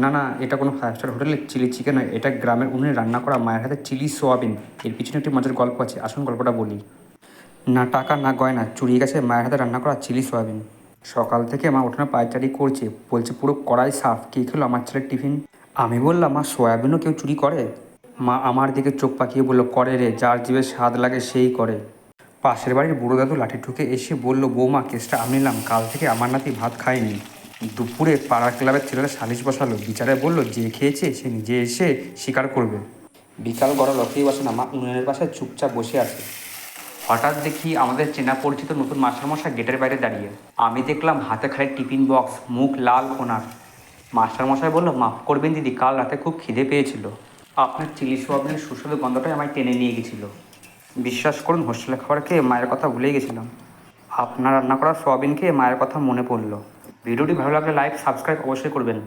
না না, এটা কোনো ফাইভ স্টার হোটেলের চিলি চিকেন নয়, এটা গ্রামের উনুনে রান্না করা মায়ের হাতে চিলি সোয়াবিন। এর পিছনে একটি মজার গল্প আছে, আসুন গল্পটা বলি। না টাকা না গয়না, চুরিয়ে গেছে মায়ের হাতে রান্না করা চিলি সোয়াবিন। সকাল থেকে মা উঠোনে পায়চারি করছে, বলছে পুরো কড়াই সাফ, কে খেলো আমার ছেলের টিফিন। আমি বললাম, মা সোয়াবিনও কেউ চুরি করে? মা আমার দিকে চোখ পাকিয়ে বলল, করে রে, যার জিভে স্বাদ লাগে সেই করে। পাশের বাড়ির বুড়ো দাদু লাঠি ঠুকে এসে বলল, বৌমা কেসটা আমি নিলাম, কাল থেকে আমার নাতি ভাত খায়নি। দুপুরে পাড়ার ক্লাবের ছেলেরা সালিশ বসালো, বিচারে বলল যে খেয়েছে সে নিজে এসে স্বীকার করবে। বিকাল গড়ালো, কেউ বসে না, মা উনুনের পাশে চুপচাপ বসে আছে। হঠাৎ দেখি আমাদের চেনা পরিচিত নতুন মাস্টারমশাই গেটের বাইরে দাঁড়িয়ে। আমি দেখলাম হাতে খালি টিফিন বক্স, মুখ লাল ওনার। মাস্টারমশাই বলল, মাফ করবেন দিদি, কাল রাতে খুব খিদে পেয়েছিল, আপনার চিলি সোয়াবিনের সুস্বাদু গন্ধটাই আমায় টেনে নিয়ে গেছিল। বিশ্বাস করুন, হোস্টেলের খাবার খেয়ে মায়ের কথা ভুলেই গেছিলাম। আপনার রান্না করা সোয়াবিন খেয়ে মায়ের কথা মনে পড়লো। ভিডিওটি ভালো লাগলে লাইক সাবস্ক্রাইব অবশ্যই করবেন।